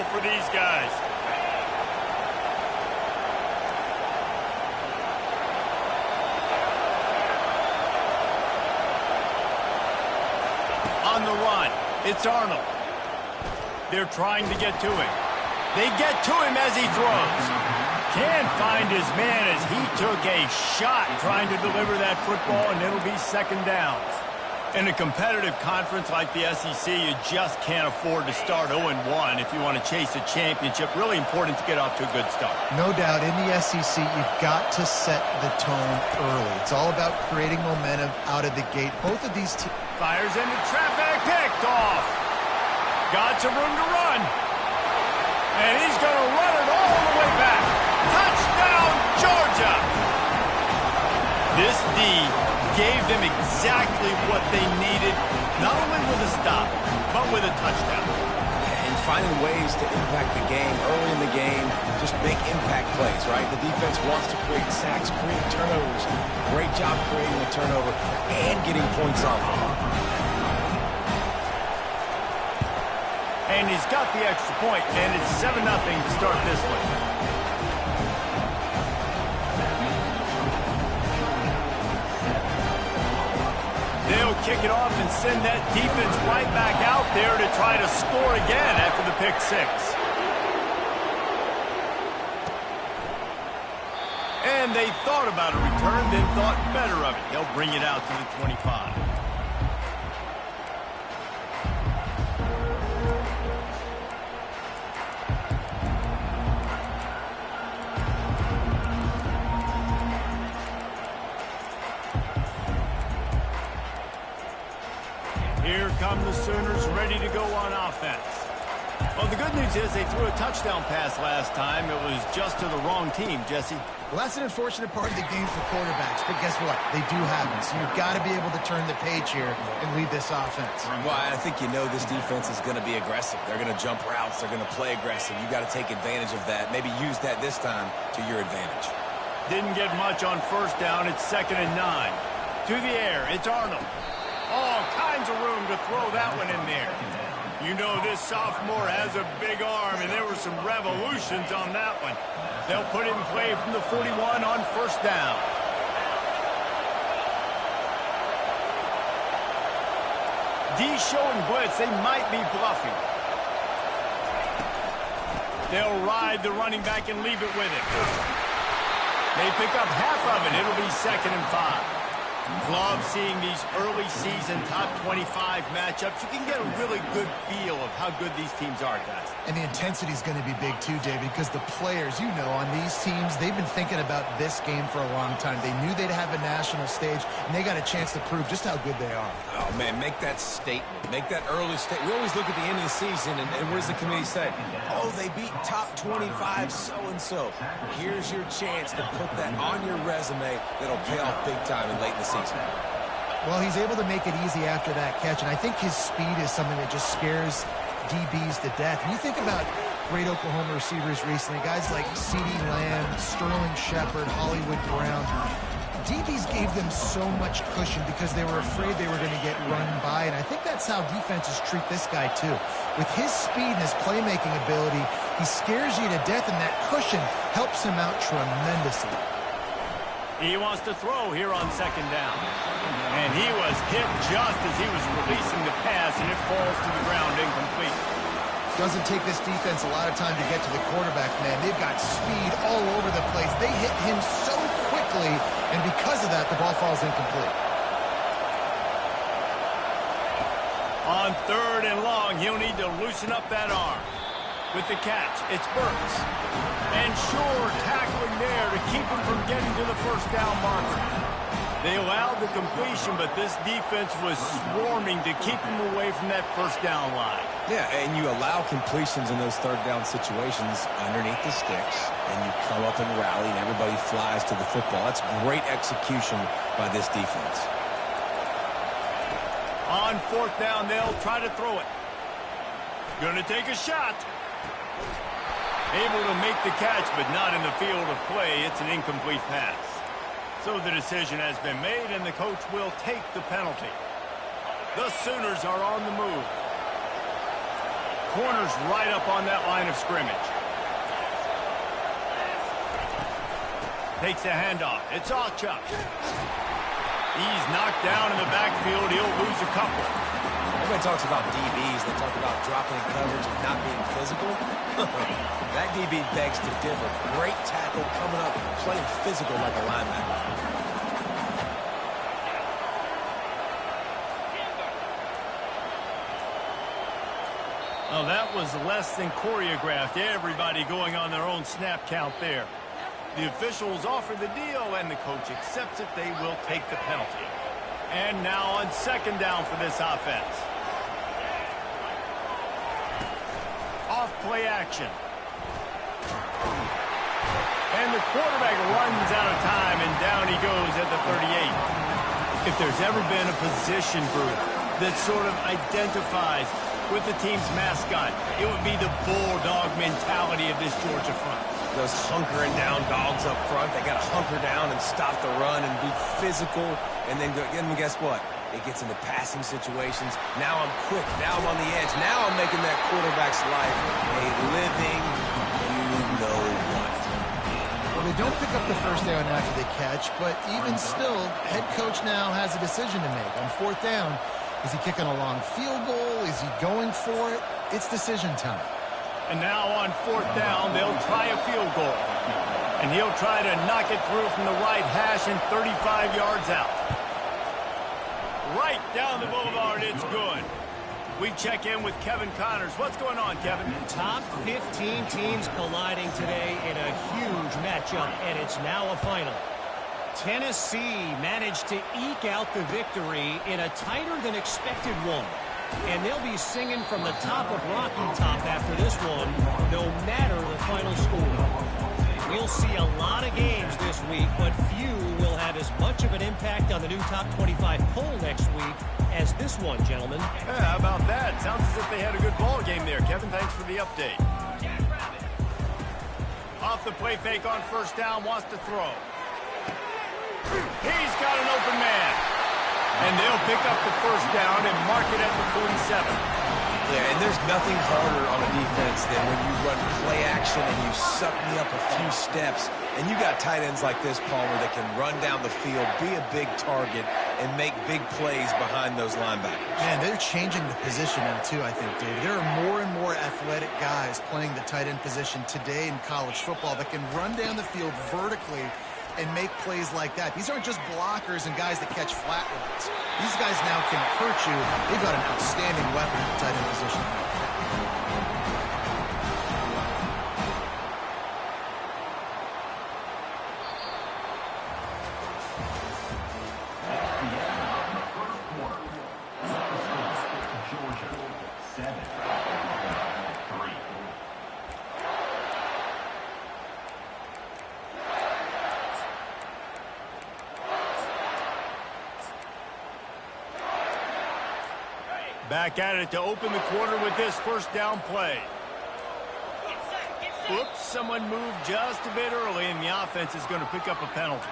battle for these guys. On the run, it's Arnold. They're trying to get to him. They get to him as he throws. Can't find his man as he took a shot trying to deliver that football, and it'll be second downs. In a competitive conference like the SEC, you just can't afford to start 0-1 if you want to chase a championship. Really important to get off to a good start. No doubt, in the SEC, you've got to set the tone early. It's all about creating momentum out of the gate. Both of these teams... Fires into traffic, picked off. Got some room to run. And he's going to run it all the way back. Touchdown, Georgia! This D gave them exactly what they needed, not only with a stop, but with a touchdown. And finding ways to impact the game early in the game, just make impact plays, right? The defense wants to create sacks, create turnovers. Great job creating the turnover and getting points off. And he's got the extra point, and it's 7-0 to start this one. They'll kick it off and send that defense right back out there to try to score again after the pick six. And they thought about a return, then thought better of it. They'll bring it out to the 25. Here come the Sooners ready to go on offense. Well, the good news is they threw a touchdown pass last time. It was just to the wrong team, Jesse. Well, that's an unfortunate part of the game for quarterbacks, but guess what? They do happen, so you've got to be able to turn the page here and lead this offense. Well, I think you know this defense is going to be aggressive. They're going to jump routes. They're going to play aggressive. You've got to take advantage of that. Maybe use that this time to your advantage. Didn't get much on first down. It's 2nd and 9. To the air, it's Arnold. All kinds of room to throw that one in there. You know this sophomore has a big arm, and there were some revolutions on that one. They'll put it in play from the 41 on first down. D showing blitz. They might be bluffing. They'll ride the running back and leave it with him. They pick up half of it. It'll be 2nd and 5. Love seeing these early season top 25 matchups. You can get a really good feel of how good these teams are, guys. And the intensity is going to be big too, David, because the players, you know, on these teams, they've been thinking about this game for a long time. They knew they'd have a national stage, and they got a chance to prove just how good they are. Oh, man, make that statement. Make that early statement. We always look at the end of the season, and what does the committee say? Oh, they beat top 25 so-and-so. Here's your chance to put that on your resume that'll pay off big time in late in the season. Well, he's able to make it easy after that catch, and I think his speed is something that just scares DBs to death. And you think about great Oklahoma receivers recently, guys like CeeDee Lamb, Sterling Shepard, Hollywood Brown. DBs gave them so much cushion because they were afraid they were going to get run by, and I think that's how defenses treat this guy too. With his speed and his playmaking ability, he scares you to death, and that cushion helps him out tremendously. He wants to throw here on 2nd down. And he was hit just as he was releasing the pass, and it falls to the ground incomplete. Doesn't take this defense a lot of time to get to the quarterback, man. They've got speed all over the place. They hit him so quickly, and because of that, the ball falls incomplete. On 3rd and long, he'll need to loosen up that arm. With the catch, it's Burks. And Shore tackling there to keep him from getting to the first down marker. They allowed the completion, but this defense was swarming to keep him away from that first down line. Yeah, and you allow completions in those 3rd down situations underneath the sticks, and you come up and rally, and everybody flies to the football. That's great execution by this defense. On 4th down, they'll try to throw it. Gonna take a shot. Able to make the catch, but not in the field of play. It's an incomplete pass. So the decision has been made, and the coach will take the penalty. The Sooners are on the move. corner's right up on that line of scrimmage. Takes the handoff. It's Ncaa. He's knocked down in the backfield. He'll lose a couple. Everybody talks about DBs. They talk about dropping in coverage and not being physical. That DB begs to differ. Great tackle coming up, playing physical like a linebacker. Oh, that was less than choreographed. Everybody going on their own snap count there. The officials offer the deal, and the coach accepts it. They will take the penalty. And now on second down for this offense. Off play action. And the quarterback runs out of time, and down he goes at the 38. If there's ever been a position group that sort of identifies with the team's mascot, it would be the bulldog mentality of this Georgia front. Those hunkering down dogs up front, they got to hunker down and stop the run and be physical. And then guess what? It gets into passing situations. Now I'm quick. Now I'm on the edge. Now I'm making that quarterback's life a living you-know-what. Well, they don't pick up the first down after the catch, but even still, head coach now has a decision to make. On fourth down, is he kicking a long field goal? Is he going for it? It's decision time. And now on fourth down, they'll try a field goal. And he'll try to knock it through from the right hash and 35 yards out. Right down the boulevard, it's good. We check in with Kevin Connors. What's going on, Kevin? Top 15 teams colliding today in a huge matchup, and it's now a final. Tennessee managed to eke out the victory in a tighter-than-expected one. And they'll be singing from the top of Rocky Top after this one, no matter the final score. We'll see a lot of games this week, but few will have as much of an impact on the new top 25 poll next week as this one, gentlemen. Yeah, how about that? Sounds as if they had a good ball game there. Kevin, thanks for the update. Off the play fake on first down, wants to throw. He's got an open man. And they'll pick up the first down and mark it at the 47. Yeah, and there's nothing harder on a defense than when you run play action and you suck me up a few steps. And you got tight ends like this, Palmer, that can run down the field, be a big target, and make big plays behind those linebackers. Man, they're changing the position now, too, I think, Dave. There are more and more athletic guys playing the tight end position today in college football that can run down the field vertically and make plays like that. These aren't just blockers and guys that catch flat routes. These guys now can hurt you. They've got an outstanding weapon at the tight end position. Back at it to open the quarter with this first down play. Oops, someone moved just a bit early, and the offense is going to pick up a penalty.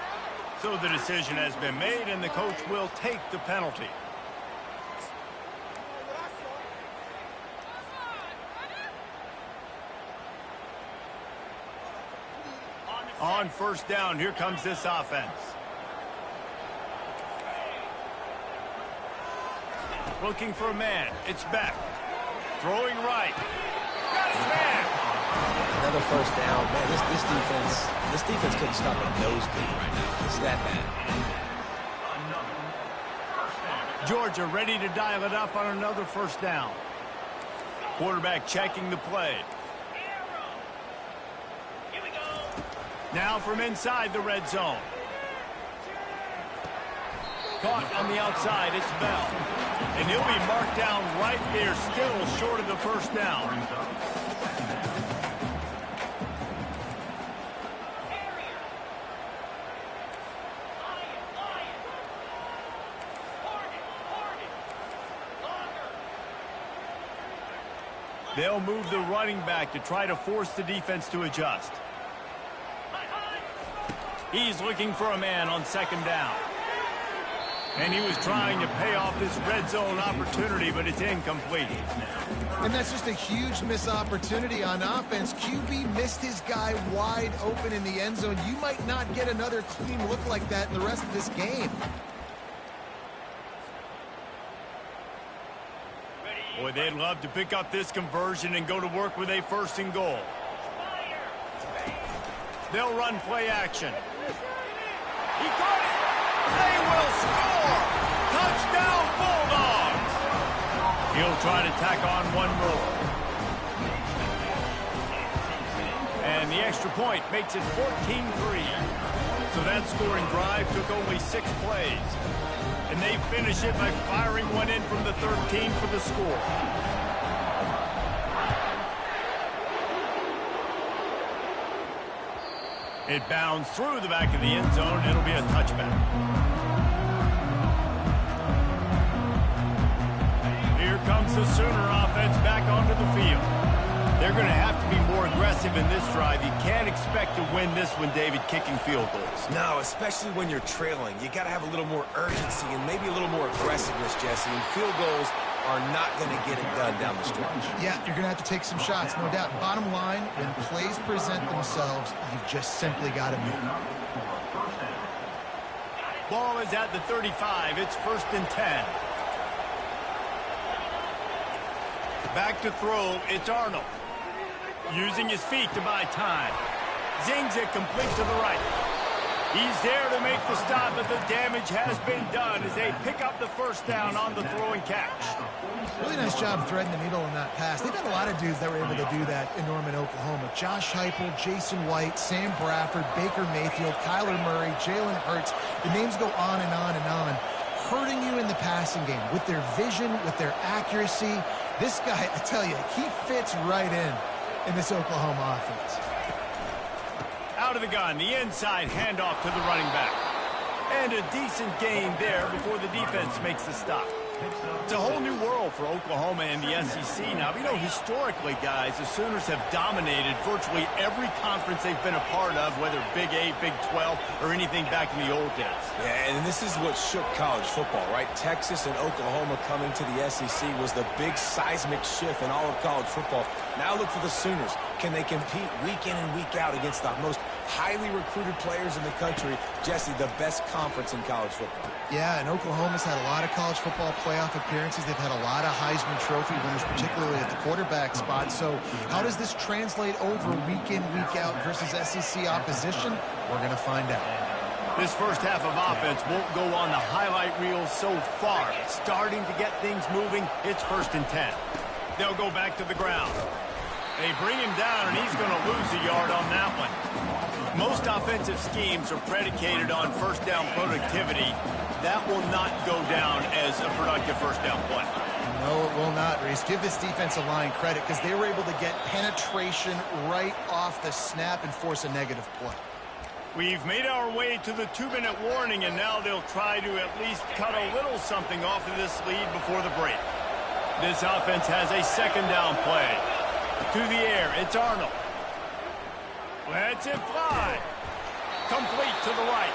So the decision has been made, and the coach will take the penalty. On first down, here comes this offense. Looking for a man. It's Beck. Throwing right. Got his man. Another first down. Man, this defense couldn't stop a nosebleed right now. It's that bad. Georgia ready to dial it up on another first down. Quarterback checking the play. Now from inside the red zone. Caught on the outside, it's Bell. And he'll be marked down right there, still short of the first down. They'll move the running back to try to force the defense to adjust. He's looking for a man on second down. And he was trying to pay off this red zone opportunity, but it's incomplete. And that's just a huge missed opportunity on offense. QB missed his guy wide open in the end zone. You might not get another clean look like that in the rest of this game. Boy, they'd love to pick up this conversion and go to work with a 1st and goal. They'll run play action. He caught it. They will score. Touchdown, Bulldogs. He'll try to tack on one more. And the extra point makes it 14-3. So that scoring drive took only 6 plays. And they finish it by firing one in from the 13 for the score. It bounds through the back of the end zone. It'll be a touchback. Here comes the Sooner offense back onto the field. They're going to have to be more aggressive in this drive. You can't expect to win this one, David, kicking field goals. No, especially when you're trailing. You got to have a little more urgency and maybe a little more aggressiveness, Jesse. And field goals are not going to get it done down the stretch. Yeah, you're going to have to take some shots, no doubt. Bottom line, when plays present themselves, you've just simply got to move. Ball is at the 35. It's 1st and 10. Back to throw. It's Arnold. Using his feet to buy time. Zings it complete to the right. He's there to make the stop, but the damage has been done as they pick up the 1st down on the throw and catch. Really nice job threading the needle in that pass. They've had a lot of dudes that were able to do that in Norman, Oklahoma. Josh Heupel, Jason White, Sam Bradford, Baker Mayfield, Kyler Murray, Jalen Hurts. The names go on and on and on. Hurting you in the passing game with their vision, with their accuracy. This guy, I tell you, he fits right in this Oklahoma offense. Out of the gun, the inside handoff to the running back. And a decent gain there before the defense makes the stop. It's a whole new world for Oklahoma and the SEC now. You know, historically, guys, the Sooners have dominated virtually every conference they've been a part of, whether Big 8, Big 12, or anything back in the old days. Yeah, and this is what shook college football, right? Texas and Oklahoma coming to the SEC was the big seismic shift in all of college football. Now look for the Sooners. Can they compete week in and week out against the most highly recruited players in the country? Jesse, the best conference in college football. Yeah, and Oklahoma's had a lot of college football playoff appearances. They've had a lot of Heisman Trophy winners, particularly at the quarterback spot. So how does this translate over week in, week out versus SEC opposition? We're going to find out. This first half of offense won't go on the highlight reel so far. Starting to get things moving, it's 1st and 10. They'll go back to the ground. They bring him down, and he's going to lose a yard on that one. Most offensive schemes are predicated on 1st down productivity. That will not go down as a productive 1st down play. No, it will not, Reese. Give this defensive line credit because they were able to get penetration right off the snap and force a negative play. We've made our way to the 2-minute warning, and now they'll try to at least cut a little something off of this lead before the break. This offense has a 2nd down play. To the air, it's Arnold. Lets it fly. Complete to the right.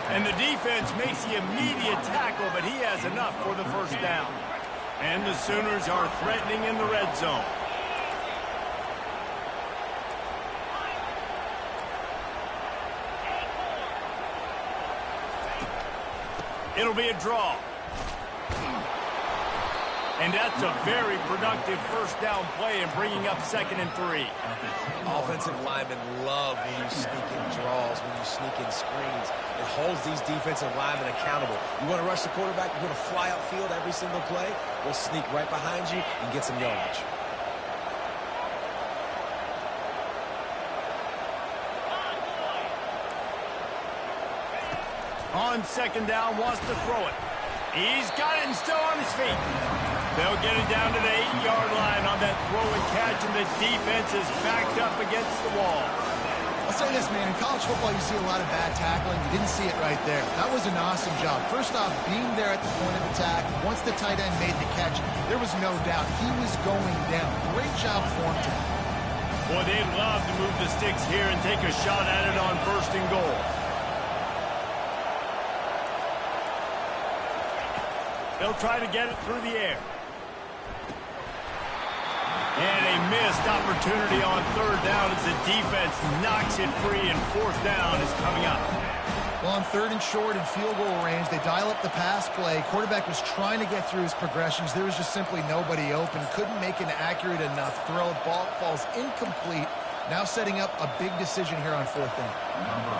And the defense makes the immediate tackle, but he has enough for the 1st down. And the Sooners are threatening in the red zone. It'll be a draw. And that's a very productive 1st down play and bringing up 2nd and 3. Offensive linemen love when you sneak in draws, when you sneak in screens. It holds these defensive linemen accountable. You want to rush the quarterback, you want to fly outfield every single play, we'll sneak right behind you and get some yardage. On 2nd down, wants to throw it. He's got it and still on his feet. They'll get it down to the 8-yard line on that throw and catch, and the defense is backed up against the wall. I'll say this, man. In college football, you see a lot of bad tackling. You didn't see it right there. That was an awesome job. First off, being there at the point of attack. Once the tight end made the catch, there was no doubt he was going down. Great job for him today. Boy, they'd love to move the sticks here and take a shot at it on 1st and goal. They'll try to get it through the air. And a missed opportunity on third down as the defense knocks it free, and fourth down is coming up. Well, on third and short and field goal range, they dial up the pass play. Quarterback was trying to get through his progressions. There was just simply nobody open. Couldn't make an accurate enough throw. Ball falls incomplete. Now setting up a big decision here on fourth down.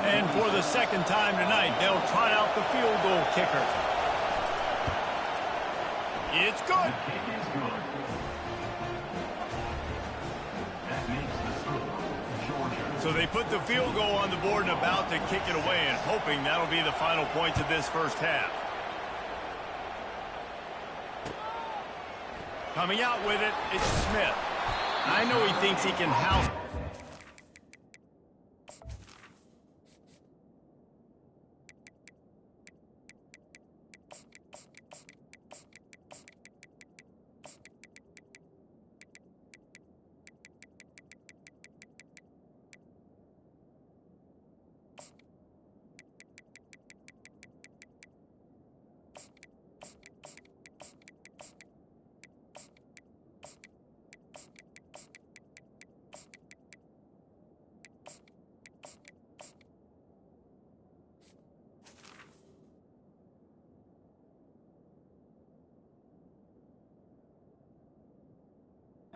And for the second time tonight, they'll try out the field goal kicker. It's good. So they put the field goal on the board and about to kick it away, and hoping that'll be the final points of this first half. Coming out with it, it's Smith. I know he thinks he can house.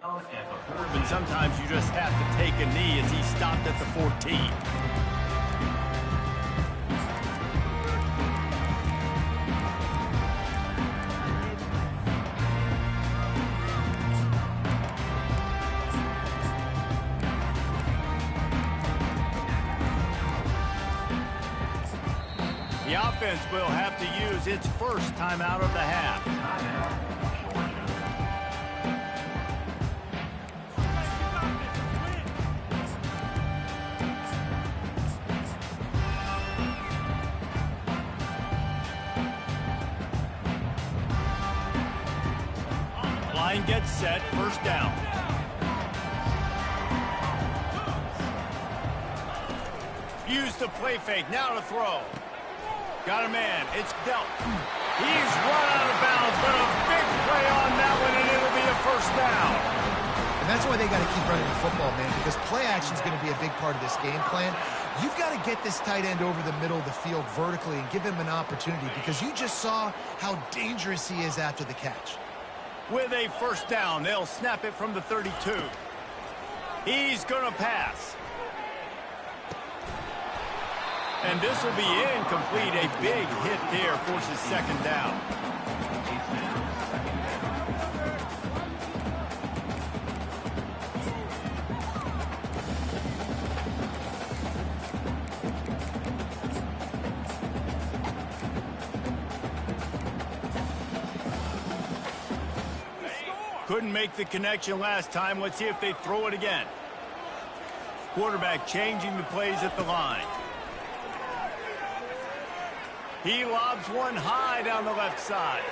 And sometimes you just have to take a knee as he stopped at the 14. The offense will have to use its first timeout of the half. Line gets set, first down. Use the play fake, now to throw. Got a man, it's dealt. He's run out of bounds, but a big play on that one, and it'll be a first down. And that's why they got to keep running the football, man, because play action is going to be a big part of this game plan. You've got to get this tight end over the middle of the field vertically and give him an opportunity, because you just saw how dangerous he is after the catch. With a first down, they'll snap it from the 32. He's going to pass. And this will be incomplete. A big hit there forces second down. Couldn't make the connection last time. Let's see if they throw it again. Quarterback changing the plays at the line. He lobs one high down the left side.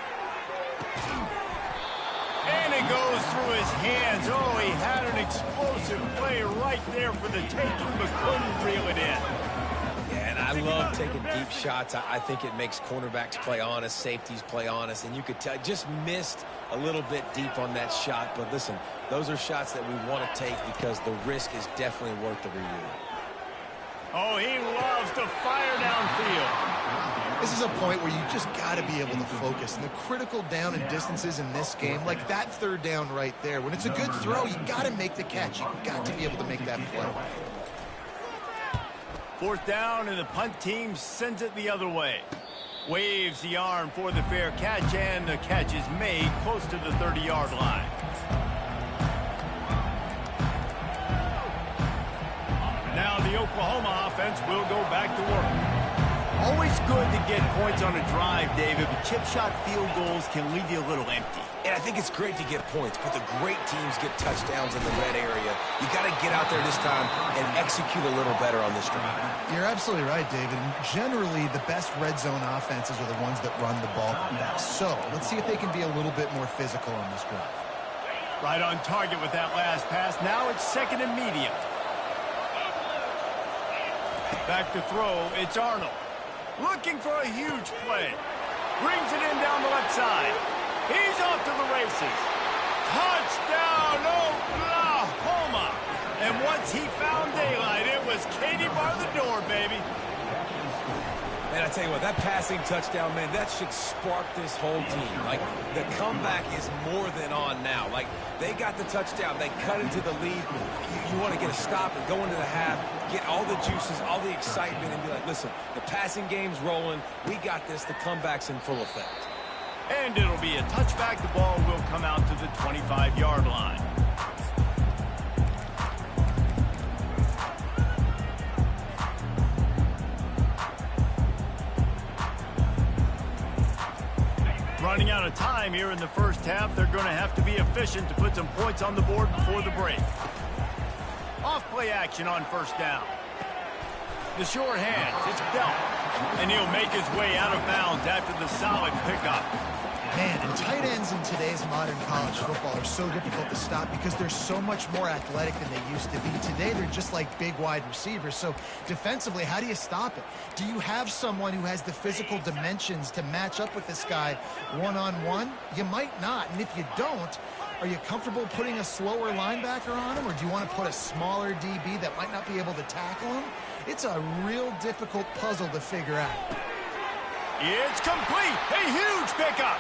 And it goes through his hands. Oh, he had an explosive play right there for the taking, but couldn't reel it in. Yeah, and I love taking deep shots. I think it makes cornerbacks play honest, safeties play honest, and you could tell just missed a little bit deep on that shot. But listen, those are shots that we want to take because the risk is definitely worth the reward. Oh, he loves to fire downfield. This is a point where you just got to be able to focus. And the critical down and distances in this game, like that third down right there, when it's a good throw, you got to make the catch. You got to be able to make that play. Fourth down, and the punt team sends it the other way. Waves the arm for the fair catch, and the catch is made close to the 30-yard line. Now the Oklahoma offense will go back to work. Always good to get points on a drive, David, but chip shot field goals can leave you a little empty. And I think it's great to get points, but the great teams get touchdowns in the red area. You got to get out there this time and execute a little better on this drive. You're absolutely right, David. Generally, the best red zone offenses are the ones that run the ball best. So let's see if they can be a little bit more physical on this drive. Right on target with that last pass. Now it's second and medium. Back to throw, it's Arnold. Looking for a huge play. Brings it in down the left side. He's off to the races. Touchdown, Oklahoma! And once he found daylight, it was Katie bar the door, baby. And I tell you what, that passing touchdown, man, that should spark this whole team. Like, the comeback is more than on now. Like, they got the touchdown. They cut into the lead. You want to get a stop and go into the half, get all the juices, all the excitement, and be like, listen, the passing game's rolling. We got this. The comeback's in full effect. And it'll be a touchback. The ball will come out to the 25-yard line. Running out of time here in the first half. They're going to have to be efficient to put some points on the board before the break. Off-play action on first down. The short hands. It's Belt. And he'll make his way out of bounds after the solid pickup. Man, and tight ends in today's modern college football are so difficult to stop because they're so much more athletic than they used to be. Today, they're just like big wide receivers. So defensively, how do you stop it? Do you have someone who has the physical dimensions to match up with this guy one-on-one? You might not. And if you don't, are you comfortable putting a slower linebacker on him, or do you want to put a smaller DB that might not be able to tackle him? It's a real difficult puzzle to figure out. It's complete. A huge pickup.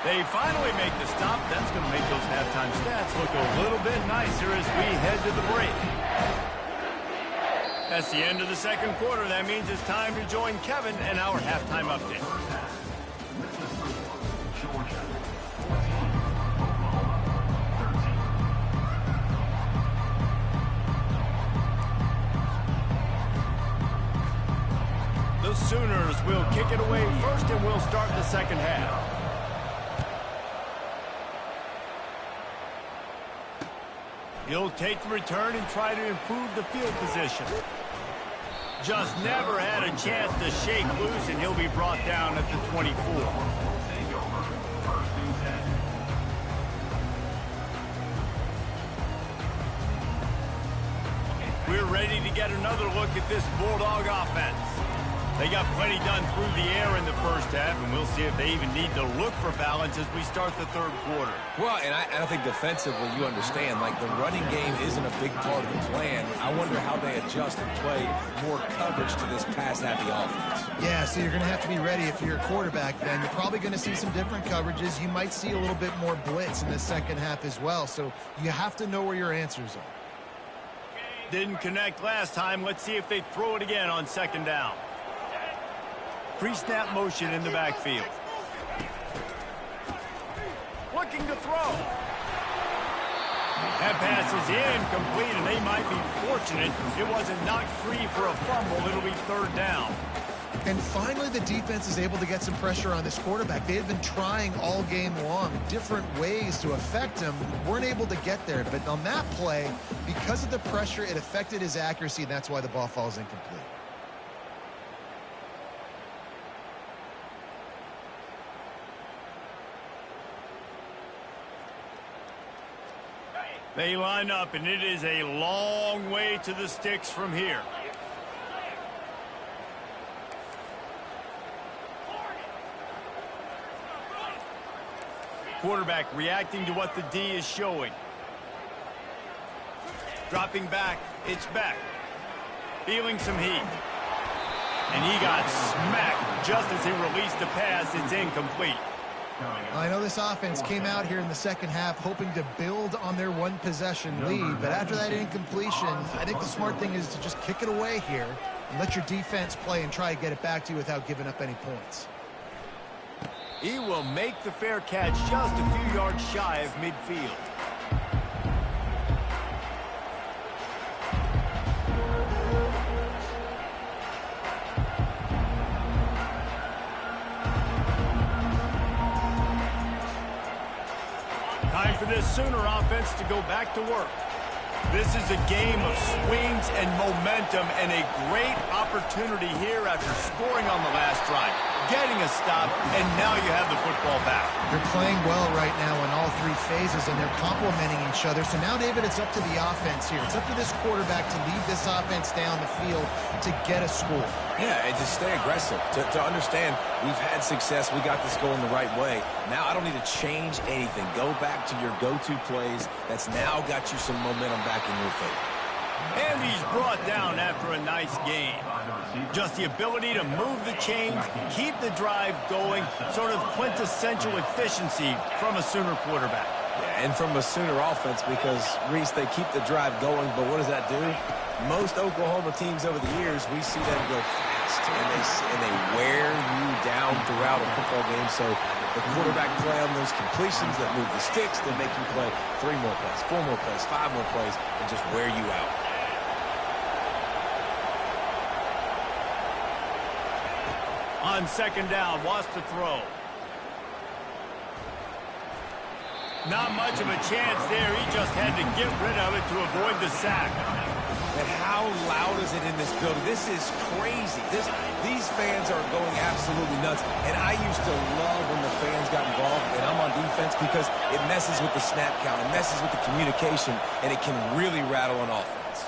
They finally make the stop. That's going to make those halftime stats look a little bit nicer as we head to the break. That's the end of the second quarter. That means it's time to join Kevin and our halftime update. The Sooners will kick it away first, and we'll start the second half. He'll take the return and try to improve the field position. Just never had a chance to shake loose, and he'll be brought down at the 24. We're ready to get another look at this Bulldog offense. They got plenty done through the air in the first half, and we'll see if they even need to look for balance as we start the third quarter. Well, and I think defensively, you understand, like, the running game isn't a big part of the plan. I wonder how they adjust and play more coverage to this pass-happy offense. Yeah, so you're going to have to be ready if you're a quarterback then. You're probably going to see some different coverages. You might see a little bit more blitz in the second half as well, so you have to know where your answers are. Didn't connect last time. Let's see if they throw it again on second down. Pre-snap motion in the backfield. Looking to throw. That pass is incomplete, and they might be fortunate it wasn't knocked free for a fumble. It'll be third down. And finally, the defense is able to get some pressure on this quarterback. They had been trying all game long different ways to affect him. Weren't able to get there. But on that play, because of the pressure, it affected his accuracy, and that's why the ball falls incomplete. They line up, and it is a long way to the sticks from here. Quarterback reacting to what the D is showing. Dropping back, it's back. Feeling some heat. And he got smacked just as he released the pass. It's incomplete. I know this offense came out here in the second half hoping to build on their one-possession lead, but after that incompletion, I think the smart thing is to just kick it away here and let your defense play and try to get it back to you without giving up any points. He will make the fair catch just a few yards shy of midfield. Time for this Sooner offense to go back to work. This is a game of swings and momentum and a great opportunity here after scoring on the last drive, getting a stop, and now you have the football back. They're playing well right now in all three phases, and they're complementing each other. So now, David, it's up to the offense here. It's up to this quarterback to lead this offense down the field to get a score. Yeah, and to stay aggressive, to understand we've had success, we got this going the right way. Now I don't need to change anything. Go back to your go-to plays. That's now got you some momentum back in your favor. And he's brought down after a nice game. Just the ability to move the chains, keep the drive going, sort of quintessential efficiency from a Sooner quarterback. Yeah, and from a Sooner offense because, Reese, they keep the drive going, but what does that do? Most Oklahoma teams over the years, we see them go fast, and they wear you down throughout a football game. So the quarterback play on those completions that move the sticks, that make you play 3 more plays, 4 more plays, 5 more plays, and just wear you out. On second down, wants to throw. Not much of a chance there. He just had to get rid of it to avoid the sack. And how loud is it in this building? This is crazy. These fans are going absolutely nuts. And I used to love when the fans got involved, and I'm on defense because it messes with the snap count. It messes with the communication, and it can really rattle an offense.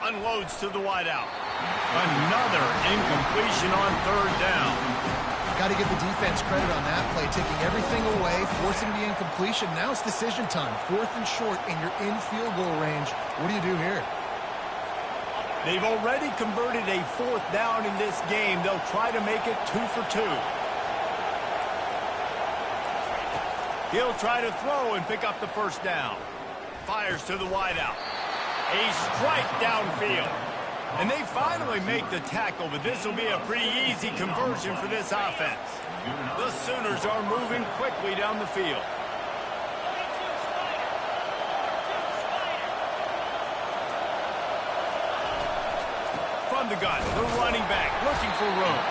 Unloads to the wideout. Another incompletion on third down. Got to give the defense credit on that play, taking everything away, forcing the incompletion. Now it's decision time. 4th and short, and you're in field goal range. What do you do here? They've already converted a 4th down in this game. They'll try to make it 2 for 2. He'll try to throw and pick up the first down. Fires to the wideout. A strike downfield. And they finally make the tackle, but this will be a pretty easy conversion for this offense. The Sooners are moving quickly down the field. From the gun, the running back looking for room.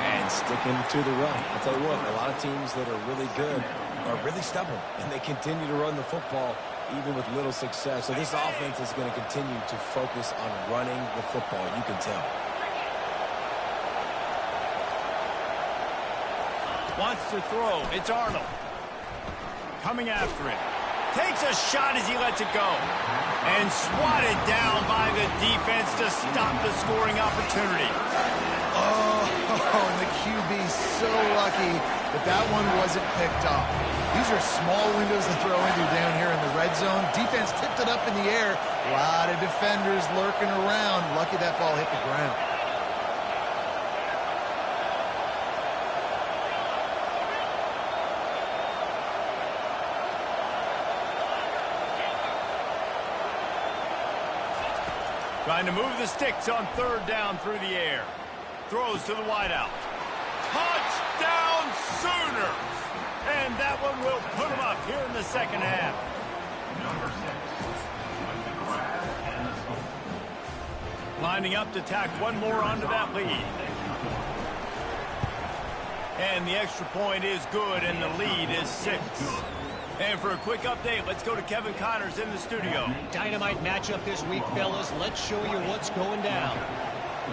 And sticking to the run. I'll tell you what, a lot of teams that are really good are really stubborn, and they continue to run the football even with little success. So this offense is going to continue to focus on running the football. You can tell. Wants to throw. It's Arnold. Coming after it. Takes a shot as he lets it go. And swatted down by the defense to stop the scoring opportunity. Oh, and the QB so lucky that that one wasn't picked off. These are small windows to throw into down here in the red zone. Defense tipped it up in the air. A lot of defenders lurking around. Lucky that ball hit the ground. Trying to move the sticks on third down through the air. Throws to the wideout. Touchdown Sooners! And that one will put them up here in the second half. Lining up to tack one more onto that lead. And the extra point is good, and the lead is 6. And for a quick update, let's go to Kevin Connors in the studio. Dynamite matchup this week, fellas. Let's show you what's going down.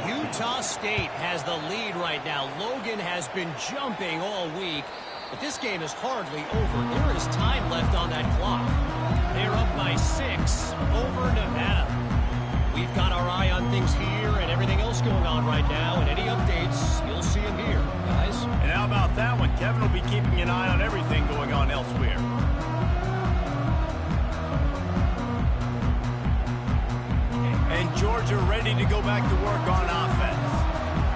Utah State has the lead right now. Logan has been jumping all week, but this game is hardly over. There is time left on that clock. They're up by 6 over Nevada. We've got our eye on things here and everything else going on right now, and any updates, you'll see them here, guys. And how about that one? Kevin will be keeping an eye on everything going on elsewhere. And Georgia ready to go back to work on offense.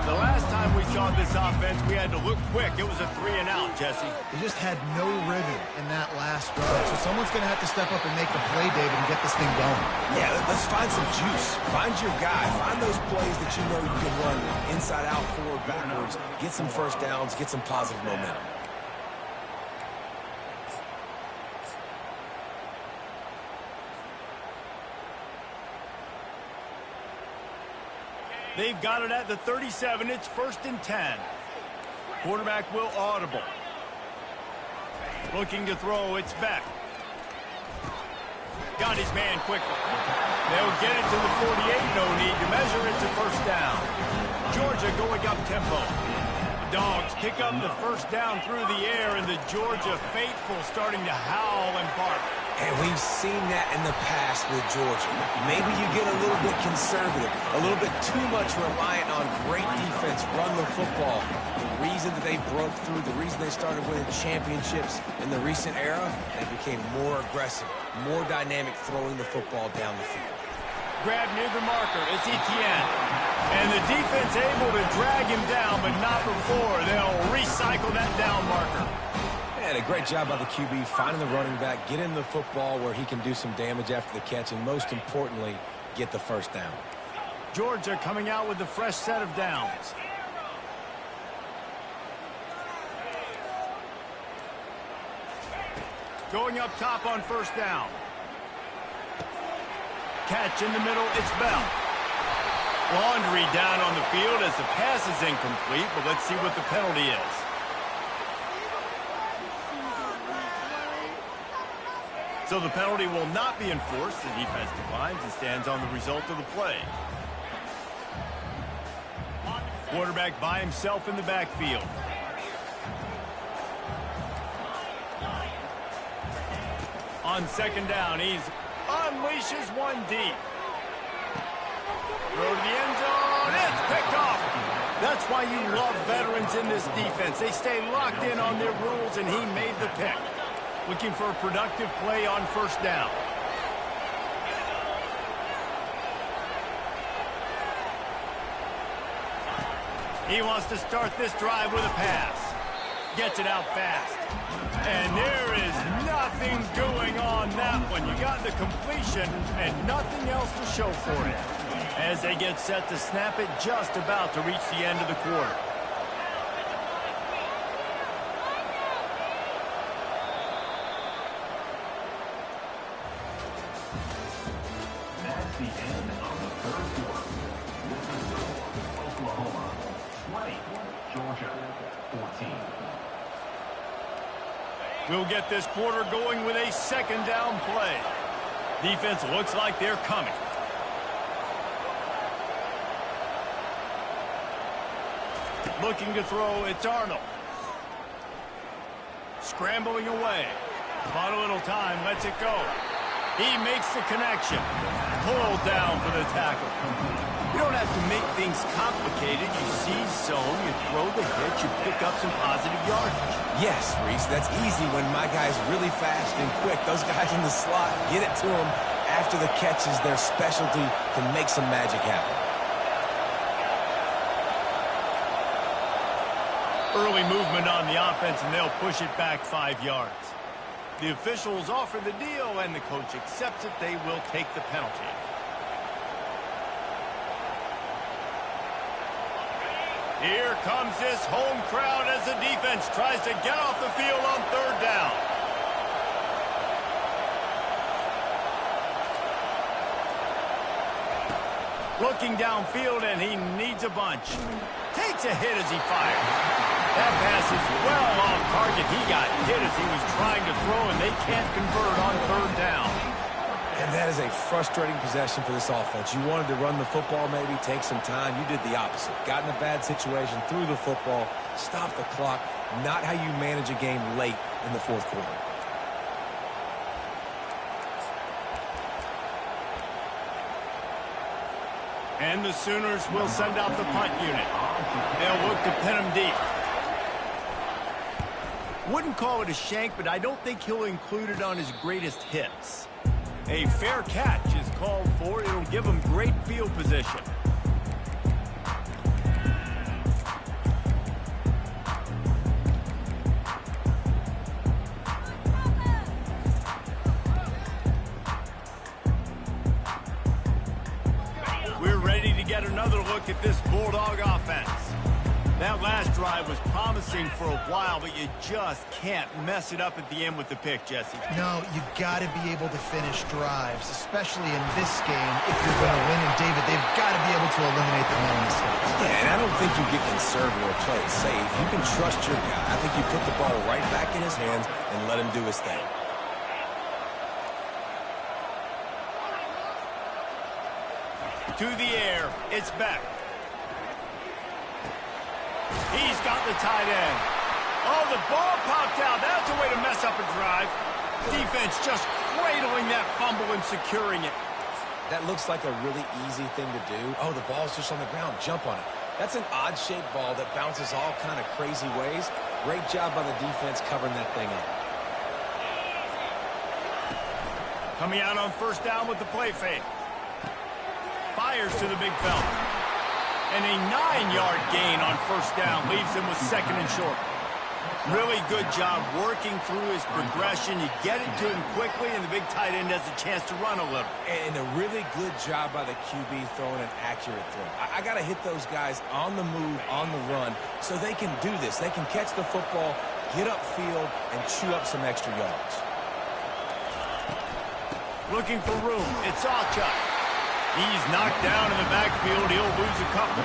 The last time we saw this offense, we had to look quick. It was a 3-and-out, Jesse. They just had no rhythm in that last drive. So someone's going to have to step up and make the play, David, and get this thing going. Yeah, let's find some juice. Find your guy. Find those plays that you know you can run inside out, forward, backwards. Get some first downs. Get some positive momentum. They've got it at the 37. It's 1st and 10. Quarterback will audible. Looking to throw. It's Beck. Got his man quickly. They'll get it to the 48. No need to measure it to first down. Georgia going up tempo. The Dogs pick up the first down through the air, and the Georgia faithful starting to howl and bark. And we've seen that in the past with Georgia. Maybe you get a little bit conservative, a little bit too much reliant on great defense, run the football. The reason that they broke through, the reason they started winning championships in the recent era, they became more aggressive, more dynamic throwing the football down the field. Grab near the marker. It's Etienne. And the defense able to drag him down, but not before. They'll recycle that down marker. And a great job by the QB finding the running back, get him the football where he can do some damage after the catch, and most importantly, get the first down. Georgia coming out with a fresh set of downs. Going up top on first down. Catch in the middle, it's Bell. Laundry down on the field as the pass is incomplete, but let's see what the penalty is. So the penalty will not be enforced. The defense declines and stands on the result of the play. Quarterback by himself in the backfield. On second down, he unleashes one deep. Throw to the end zone. It's picked off. That's why you love veterans in this defense. They stay locked in on their rules, and he made the pick. Looking for a productive play on first down. He wants to start this drive with a pass. Gets it out fast. And there is nothing going on that one. You got the completion and nothing else to show for it. As they get set to snap it, just about to reach the end of the quarter. That's the end of the third quarter. This is Oklahoma 20, Georgia 14. We'll get this quarter going with a second down play. Defense looks like they're coming. Looking to throw, it's Arnold. Scrambling away. Bought a little time, lets it go. He makes the connection. Pulled down for the tackle. You don't have to make things complicated. You seize zone, you throw the hitch, you pick up some positive yardage. Yes, Reese, that's easy when my guy's really fast and quick. Those guys in the slot, get it to them after the catch is their specialty, can make some magic happen. Early movement on the offense, and they'll push it back 5 yards. The officials offer the deal, and the coach accepts it. They will take the penalty. Here comes this home crowd as the defense tries to get off the field on third down. Looking downfield, and he needs a bunch. Takes a hit as he fires. That pass is well off target. He got hit as he was trying to throw, and they can't convert on third down. And that is a frustrating possession for this offense. You wanted to run the football, maybe take some time. You did the opposite. Got in a bad situation, threw the football, stopped the clock. Not how you manage a game late in the fourth quarter. And the Sooners will send out the punt unit. They'll look to pin him deep. Wouldn't call it a shank, but I don't think he'll include it on his greatest hits. A fair catch is called for. It'll give him great field position. We're ready to get another look at this Bulldog offense. That last drive was promising for a while, but you just can't mess it up at the end with the pick, Jesse. No, you got to be able to finish drives, especially in this game. If you're going to win, and David, they've got to be able to eliminate the mental mistakes. Yeah, and I don't think you get conservative or play it safe. You can trust your guy. I think you put the ball right back in his hands and let him do his thing. To the air, it's Beck. He's got the tight end. Oh, the ball popped out. That's a way to mess up a drive. Defense just cradling that fumble and securing it. That looks like a really easy thing to do. Oh, the ball's just on the ground. Jump on it. That's an odd-shaped ball that bounces all kind of crazy ways. Great job by the defense covering that thing up. Coming out on first down with the play fake. Fires to the big fella. And a 9-yard gain on first down leaves him with second and short. Really good job working through his progression. You get it to him quickly, and the big tight end has a chance to run a little. And a really good job by the QB throwing an accurate throw. I got to hit those guys on the move, on the run, so they can do this. They can catch the football, get upfield, and chew up some extra yards. Looking for room. It's Ncaa. He's knocked down in the backfield. He'll lose a couple.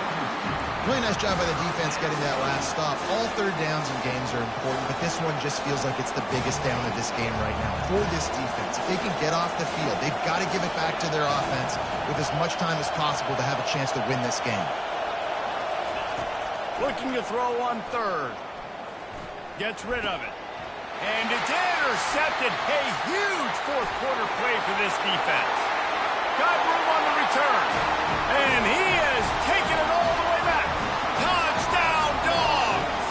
Really nice job by the defense getting that last stop. All third downs and games are important, but this one just feels like it's the biggest down of this game right now for this defense. If they can get off the field, they've got to give it back to their offense with as much time as possible to have a chance to win this game. Looking to throw on third. Gets rid of it. And it's intercepted. A huge fourth quarter play for this defense. Got room on the return. And he has taken it all the way back. Touchdown, Dogs!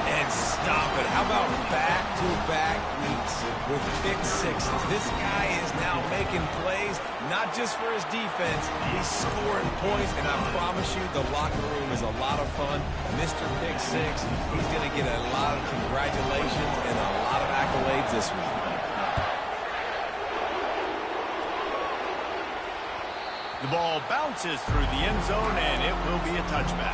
And stop it. How about back-to-back weeks with pick sixes? This guy is now making plays, not just for his defense. He's scoring points, and I promise you the locker room is a lot of fun. Mr. Pick Six, he's going to get a lot of congratulations and a lot of accolades this week. The ball bounces through the end zone, and it will be a touchback.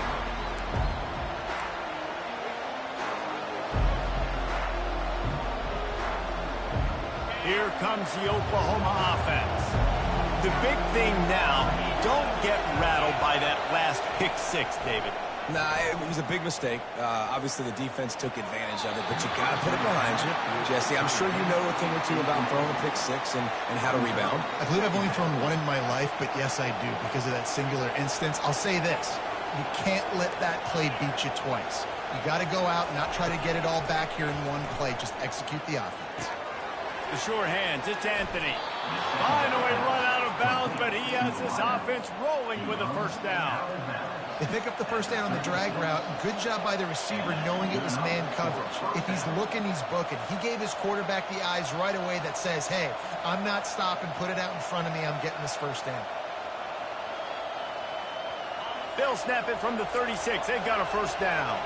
Here comes the Oklahoma offense. The big thing now, don't get rattled by that last pick six, David. Nah, it was a big mistake. Obviously, the defense took advantage of it, but you got to put it behind you. Jesse, I'm sure you know a thing or two about throwing a pick six and how to rebound. I believe I've only thrown one in my life, but yes, I do, because of that singular instance. I'll say this. You can't let that play beat you twice. You got to go out and not try to get it all back here in one play. Just execute the offense. The sure hands, it's Anthony. Finally run out of bounds, but he has this offense rolling with a first down. They pick up the first down on the drag route. Good job by the receiver knowing it was man coverage. If he's looking, he's booking. He gave his quarterback the eyes right away that says, hey, I'm not stopping. Put it out in front of me. I'm getting this first down. They'll snap it from the 36. They've got a first down.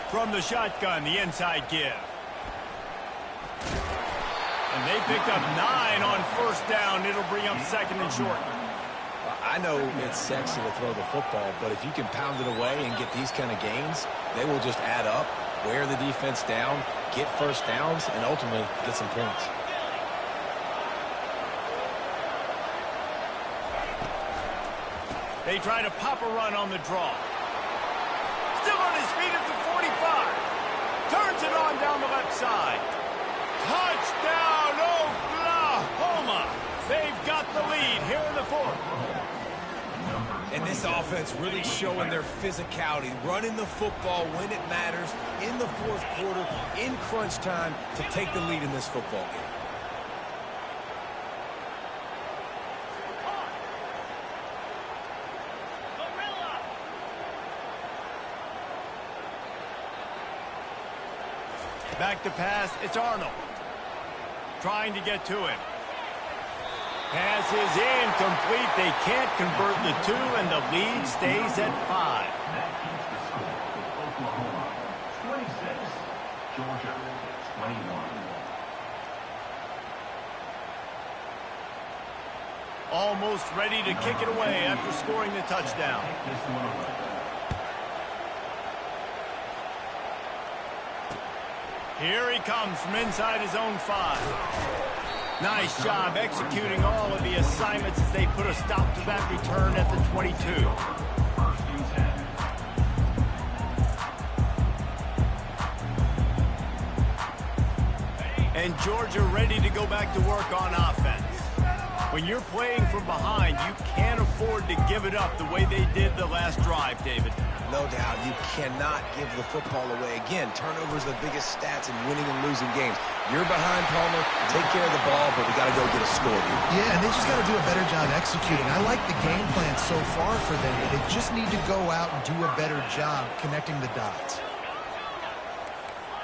From the shotgun, the inside give. And they picked up 9 on first down. It'll bring up second and short. I know it's sexy to throw the football, but if you can pound it away and get these kind of gains, they will just add up, wear the defense down, get first downs, and ultimately get some points. They try to pop a run on the draw. Still on his feet at the 45. Turns it on down the left side. Touchdown, Oklahoma! They've got the lead here in the fourth. And this offense really showing their physicality, running the football when it matters, in the fourth quarter, in crunch time, to take the lead in this football game. Back to pass, it's Arnold. Trying to get to him. Pass is incomplete. They can't convert the 2, and the lead stays at 5. Oklahoma 26, Georgia 21. Almost ready to kick it away after scoring the touchdown. This one away. Here he comes from inside his own 5. Nice job executing all of the assignments as they put a stop to that return at the 22. First and 10. And Georgia ready to go back to work on offense. When you're playing from behind, you can't afford to give it up the way they did the last drive, David. No doubt, you cannot give the football away. Again, turnovers are the biggest stats in winning and losing games. You're behind, Palmer. Take care of the ball, but we got to go get a score here. Yeah, and they just got to do a better job executing. I like the game plan so far for them, but they just need to go out and do a better job connecting the dots.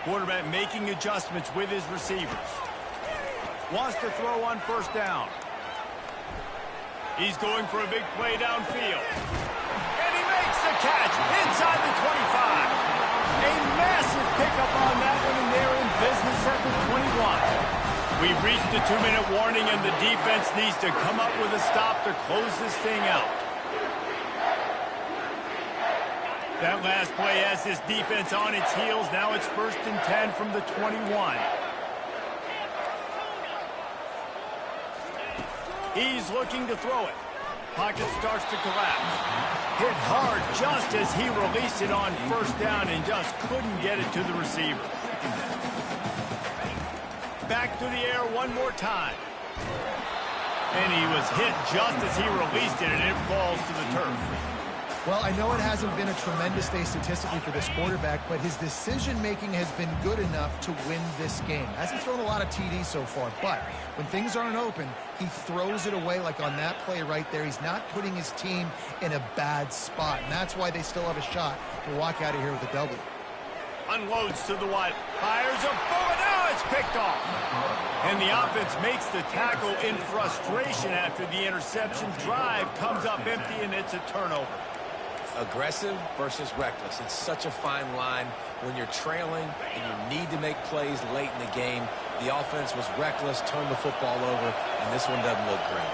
Quarterback making adjustments with his receivers. Wants to throw on first down. He's going for a big play downfield. And he makes the catch inside the 25. A massive pickup on that one, and they're in business at the 21. We've reached the 2-minute warning, and the defense needs to come up with a stop to close this thing out. That last play has this defense on its heels. Now it's 1st and 10 from the 21. He's looking to throw it. Pocket starts to collapse. Hit hard just as he released it on first down and just couldn't get it to the receiver. Back to the air one more time. And he was hit just as he released it, and it falls to the turf. Well, I know it hasn't been a tremendous day statistically for this quarterback, but his decision-making has been good enough to win this game. Hasn't thrown a lot of TDs so far, but when things aren't open, he throws it away like on that play right there. He's not putting his team in a bad spot, and that's why they still have a shot to walk out of here with a W. Unloads to the wide. Fires a bullet. Now it's picked off. And the offense makes the tackle in frustration after the interception. Drive comes up empty, and it's a turnover. Aggressive versus reckless. It's such a fine line when you're trailing and you need to make plays late in the game. The offense was reckless, turned the football over, and this one doesn't look great.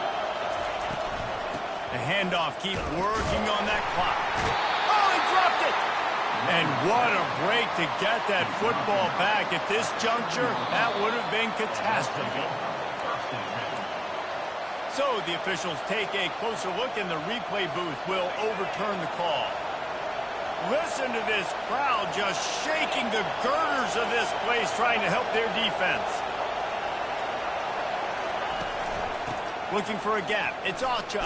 The handoff keeps working on that clock. Oh, he dropped it! And what a break to get that football back. At this juncture, that would have been catastrophe. So the officials take a closer look, and the replay booth will overturn the call. Listen to this crowd just shaking the girders of this place, trying to help their defense. Looking for a gap. It's Ncaa.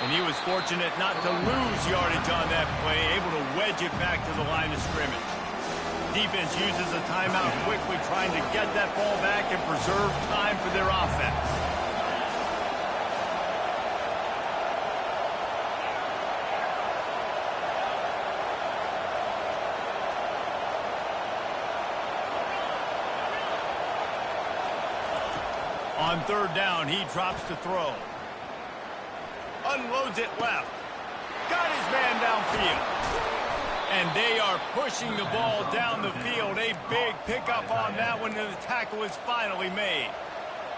And he was fortunate not to lose yardage on that play, able to wedge it back to the line of scrimmage. Defense uses a timeout quickly, trying to get that ball back and preserve time for their offense. On third down, he drops to throw. Unloads it left. Got his man downfield. And they are pushing the ball down the field. A big pickup on that one, and the tackle is finally made.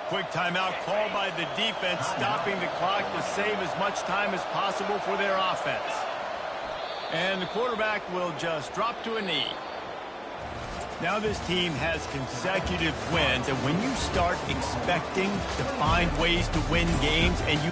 Quick timeout called by the defense, stopping the clock to save as much time as possible for their offense. And the quarterback will just drop to a knee. Now this team has consecutive wins, and when you start expecting to find ways to win games and you